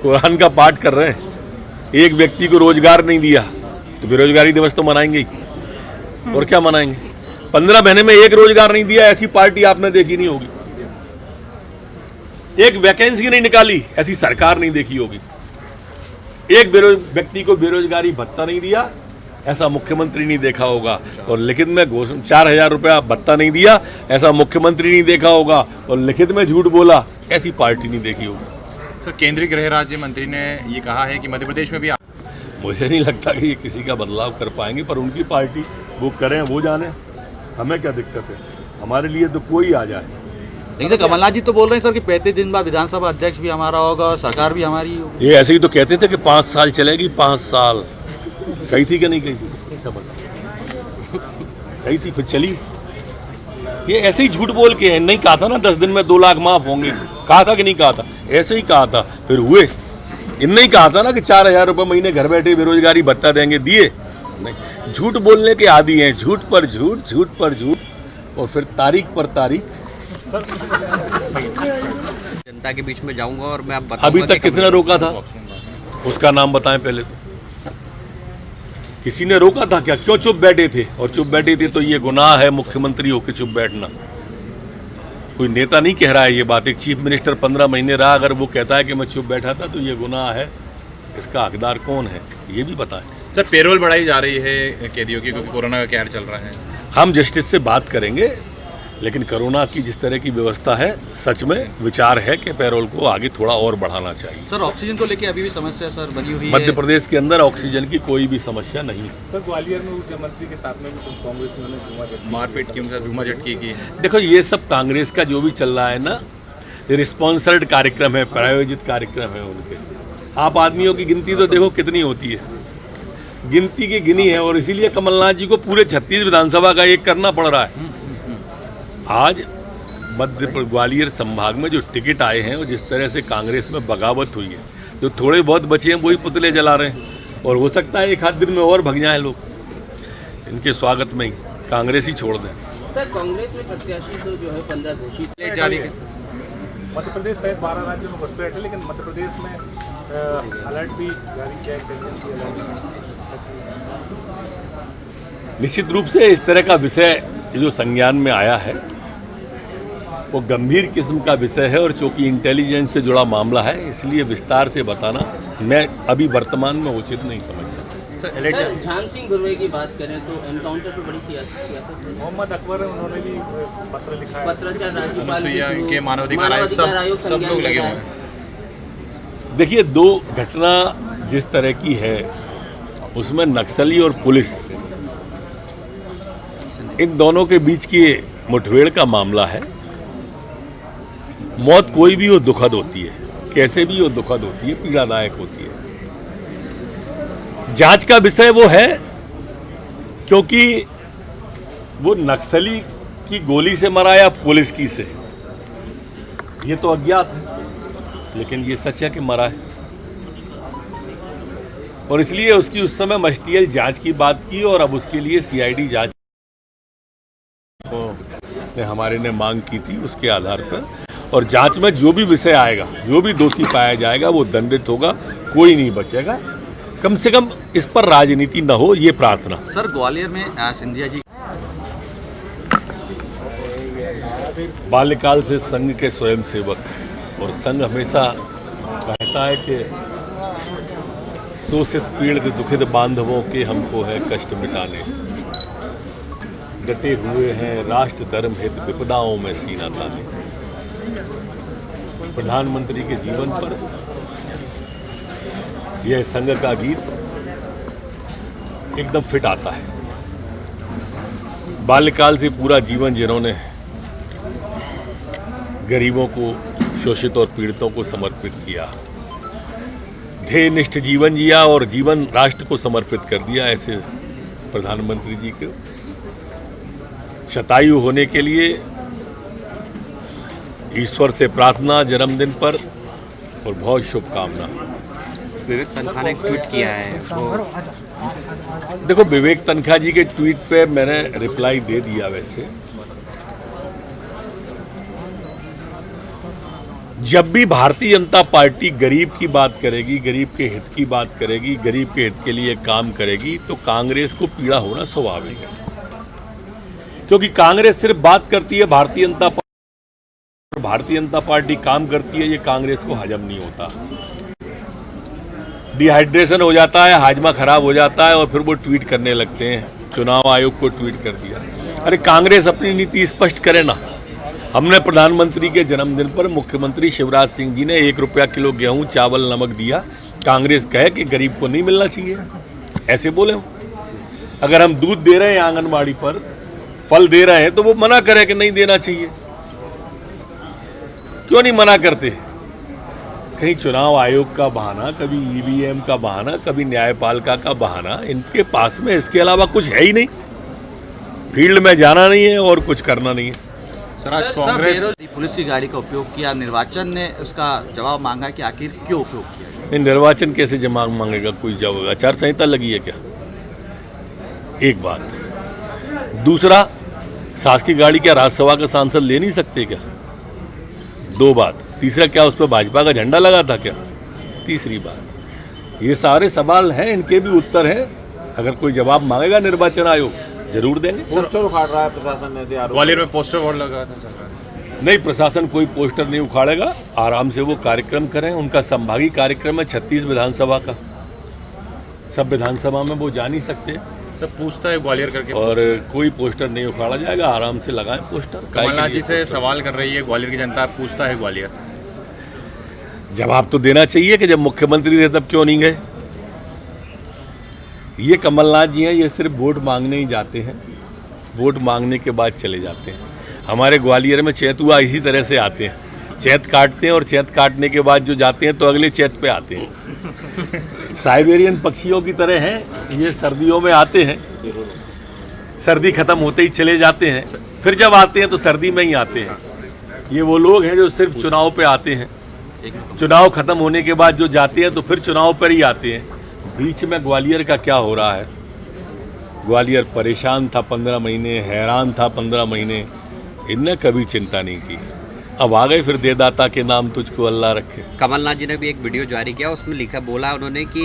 कुरान का पाठ कर रहे हैं, एक व्यक्ति को रोजगार नहीं दिया तो बेरोजगारी दिवस तो मनाएंगे ही, और क्या मनाएंगे। 15 महीने में एक रोजगार नहीं दिया, ऐसी पार्टी आपने देखी नहीं होगी। एक वैकेंसी नहीं निकाली, ऐसी सरकार नहीं देखी होगी। एक व्यक्ति को बेरोजगारी भत्ता नहीं दिया, ऐसा मुख्यमंत्री नहीं देखा होगा। और लिखित में 4,000 रुपया भत्ता नहीं दिया, ऐसा मुख्यमंत्री नहीं देखा होगा। और लिखित में झूठ बोला, ऐसी पार्टी नहीं देखी होगी। सर, केंद्रीय गृह राज्य मंत्री ने ये कहा है कि मध्य प्रदेश में भी मुझे नहीं लगता कि ये किसी का बदलाव कर पाएंगे, पर उनकी पार्टी वो करें, वो जाने, हमें क्या दिक्कत है। हमारे लिए तो कोई आ जाए। लेकिन कमलनाथ जी तो बोल रहे हैं सर कि 35 दिन बाद विधानसभा अध्यक्ष भी हमारा होगा और सरकार भी हमारी होगी। ये ऐसे ही तो कहते थे कि 5 साल चलेगी, 5 साल कही थी कि नहीं कही थी, क्या पता कही थी, फिर चली। ये ऐसे ही झूठ बोल के नहीं कहा था ना 10 दिन में 2 लाख माफ होंगे, कहा था कि नहीं कहा था, ऐसे ही कहा था, फिर हुए। इन नहीं कहा था ना कि 4,000 रुपये महीने घर बैठे बेरोजगारी भत्ता देंगे, दिए नहीं। झूठ बोलने के आदी हैं, झूठ पर झूठ, झूठ पर झूठ, और फिर तारीख पर तारीख। जनता के बीच में जाऊंगा और मैं आप अभी तक किसने रोका था, उसका नाम बताएं पहले तो। किसी ने रोका था क्या? क्यों चुप बैठे थे? और चुप बैठे थे तो ये गुनाह है मुख्यमंत्री होकर चुप बैठना। कोई नेता नहीं कह रहा है ये बात, एक चीफ मिनिस्टर 15 महीने रहा, अगर वो कहता है कि मैं चुप बैठा था तो ये गुनाह है। इसका हकदार कौन है ये भी बताएं। सर, पेरोल बढ़ाई जा रही है कैदियों की, क्योंकि कोरोना का कहर चल रहा है। हम जस्टिस से बात करेंगे, लेकिन कोरोना की जिस तरह की व्यवस्था है, सच में विचार है कि पैरोल को आगे थोड़ा और बढ़ाना चाहिए। सर, ऑक्सीजन को लेके अभी भी समस्या सर बनी हुई है। मध्य प्रदेश के अंदर ऑक्सीजन की कोई भी समस्या नहीं है। सर, ग्वालियर में ऊर्जा मंत्री के साथ में भी कांग्रेस ने मारपीट की, उनका धूमा झटकी की। देखो, ये सब कांग्रेस का जो भी चल रहा है ना, रिस्पॉन्सर्ड कार्यक्रम है, प्रायोजित कार्यक्रम है उनके। आप आदमियों की गिनती तो देखो कितनी होती है, गिनती की गिनी है, और इसीलिए कमलनाथ जी को पूरे 36 विधानसभा का एक करना पड़ रहा है। आज मध्य ग्वालियर संभाग में जो टिकट आए हैं, और जिस तरह से कांग्रेस में बगावत हुई है, जो थोड़े बहुत बचे हैं वही पुतले जला रहे हैं, और हो सकता है एक आध दिन में और भग जाए लोग। इनके स्वागत में ही कांग्रेस ही छोड़ दें। सर, कांग्रेस में प्रत्याशी तो जो है 15 घोषित जारी मध्य प्रदेश सहित 12 राज्यों में घुसपैठ है, लेकिन मध्य प्रदेश में अलर्ट भी जारी किया है। निश्चित रूप से इस तरह का विषय जो संज्ञान में आया है वो गंभीर किस्म का विषय है, और चूंकि इंटेलिजेंस से जुड़ा मामला है, इसलिए विस्तार से बताना मैं अभी वर्तमान में उचित नहीं समझता। सर, झान सिंह गुरवे की बात करें तो एनकाउंटर पर बड़ी सियासत मोहम्मद अकबर है, उन्होंने भी पत्र लिखा है। पत्राचार राज्यपाल के मानवाधिकार आयोग सब लोग लगे हुए हैं। देखिए, 2 घटना जिस तरह की है उसमें नक्सली और पुलिस, इन दोनों के बीच की मुठभेड़ का मामला है। मौत कोई भी हो दुखद होती है, कैसे भी हो दुखद होती है, पीड़ादायक होती है। जांच का विषय वो है क्योंकि वो नक्सली की गोली से मरा या पुलिस की से, ये तो अज्ञात है, लेकिन ये सच है कि मरा है। और इसलिए उसकी उस समय मस्टियल जांच की बात की, और अब उसके लिए सीआईडी जांच ने हमारे ने मांग की थी, उसके आधार पर। और जांच में जो भी विषय आएगा, जो भी दोषी पाया जाएगा वो दंडित होगा, कोई नहीं बचेगा। कम से कम इस पर राजनीति न हो, ये प्रार्थना। सर, ग्वालियर में सिंधिया जी बाल्यकाल से संघ के स्वयंसेवक, और संघ हमेशा कहता है कि शोषित पीड़ित दुखित बांधवों के हमको है कष्ट मिटाने, डटे हुए हैं राष्ट्र धर्म हित विपदाओं में सीना ताने। प्रधानमंत्री के जीवन पर यह संघ का गीत एकदम फिट आता है। बाल्यकाल से पूरा जीवन जिन्होंने गरीबों को, शोषित और पीड़ितों को समर्पित किया, ध्येयनिष्ठ जीवन जिया और जीवन राष्ट्र को समर्पित कर दिया, ऐसे प्रधानमंत्री जी को शतायु होने के लिए ईश्वर से प्रार्थना जन्मदिन पर, और बहुत शुभकामना। विवेक तनखा ने ट्वीट किया है देखो, विवेक तनखा जी के ट्वीट पे मैंने रिप्लाई दे दिया। वैसे जब भी भारतीय जनता पार्टी गरीब की बात करेगी, गरीब के हित की बात करेगी, गरीब के हित के लिए काम करेगी, तो कांग्रेस को पीड़ा होना स्वाभाविक है। क्योंकि कांग्रेस सिर्फ बात करती है, भारतीय जनता पार्टी काम करती है, ये कांग्रेस को हजम नहीं होता। डिहाइड्रेशन हो जाता है, हाजमा खराब हो जाता है और फिर वो ट्वीट करने लगते हैं, चुनाव आयोग को ट्वीट कर दिया। अरे कांग्रेस अपनी नीति स्पष्ट करे ना। हमने प्रधानमंत्री के जन्मदिन पर मुख्यमंत्री शिवराज सिंह जी ने 1 रुपया किलो गेहूं, चावल, नमक दिया। कांग्रेस कहे कि गरीब को नहीं मिलना चाहिए, ऐसे बोले हो। अगर हम दूध दे रहे हैं आंगनबाड़ी पर, फल दे रहे हैं, तो वो मना करे कि नहीं देना चाहिए। क्यों नहीं मना करते? कहीं चुनाव आयोग का बहाना, कभी ईवीएम का बहाना, कभी न्यायपालिका का बहाना, इनके पास में इसके अलावा कुछ है ही नहीं। फील्ड में जाना नहीं है और कुछ करना नहीं है। सर आज कांग्रेस पुलिस की गाड़ी का उपयोग किया, निर्वाचन ने उसका जवाब मांगा कि आखिर क्यों उपयोग किया? नहीं, निर्वाचन कैसे जवाब मांगेगा? कोई जवाब? आचार संहिता लगी है क्या? एक बात। दूसरा, शासकीय गाड़ी क्या राज्यसभा का सांसद ले नहीं सकते क्या? 2 बात। तीसरा, क्या उस पर भाजपा का झंडा लगा था क्या? तीसरी बात। ये सारे सवाल हैं, इनके भी उत्तर हैं। अगर कोई जवाब मांगेगा निर्वाचन आयोग, जरूर देंगे। पोस्टर उखाड़ रहा है प्रशासन ने, ग्वालियर में पोस्टर वोट लगा था सरकार। नहीं, प्रशासन कोई पोस्टर नहीं उखाड़ेगा। आराम से वो कार्यक्रम करें। उनका संभागीय कार्यक्रम है 36 विधानसभा का। सब विधानसभा में वो जा नहीं सकते। सब पूछता है ग्वालियर करके, और कोई पोस्टर नहीं उखाड़ा जाएगा। आराम से लगाएं पोस्टर। कमलनाथ जी से सवाल कर रही है ग्वालियर की जनता, पूछता है ग्वालियर। जवाब तो देना चाहिए कि जब मुख्यमंत्री थे तब क्यों नहीं गए। ये कमलनाथ जी हैं, ये सिर्फ वोट मांगने ही जाते हैं, वोट मांगने के बाद चले जाते हैं। हमारे ग्वालियर में चैतुआ इसी तरह से आते हैं, चैत काटते हैं और चैत काटने के बाद जो जाते हैं तो अगले चैत पे आते हैं। साइबेरियन पक्षियों की तरह हैं ये, सर्दियों में आते हैं, सर्दी खत्म होते ही चले जाते हैं, फिर जब आते हैं तो सर्दी में ही आते हैं। ये वो लोग हैं जो सिर्फ चुनाव पे आते हैं, चुनाव खत्म होने के बाद जो जाते हैं तो फिर चुनाव पर ही आते हैं। बीच में ग्वालियर का क्या हो रहा है? ग्वालियर परेशान था 15 महीने, हैरान था 15 महीने, इनने कभी चिंता नहीं की। अब आ गए फिर, देदाता के नाम तुझको अल्लाह रखे। कमलनाथ जी ने भी एक वीडियो जारी किया, उसमें लिखा बोला उन्होंने कि